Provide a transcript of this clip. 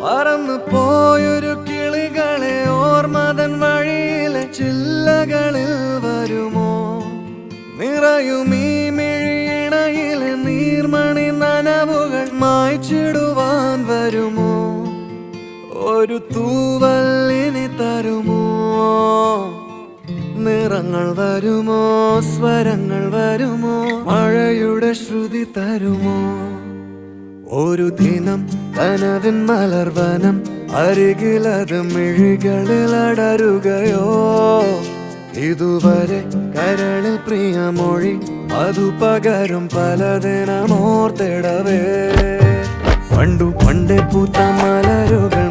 പറന്നു പോയൊരു കിളികളെ ഓർമ്മതൻ വഴിയിലെ ചില്ലകളിൽ വരുമോ? നിറയും ഈ മിഴിയിണയിലെ നീർമണി നനവുകൾ മായ്ച്ചിടുവാൻ വരുമോ? ഒരു തൂവല്ലിനി തരുമോ? നിറങ്ങൾ വരുമോ? സ്വരങ്ങൾ വരുമോ? മഴയുടെ ശ്രുതി തരുമോ? ഒരു ദിനം കനവിൻ മലർവനം അരികിലത് മിഴികളിൽ അടരുകയോ? ഇതുവരെ കരളിൽ പ്രിയമൊഴി അതു പകരും പലതിനമോർത്തിടവേ. പണ്ടു പണ്ടേ പൂത്ത മലരുകൾ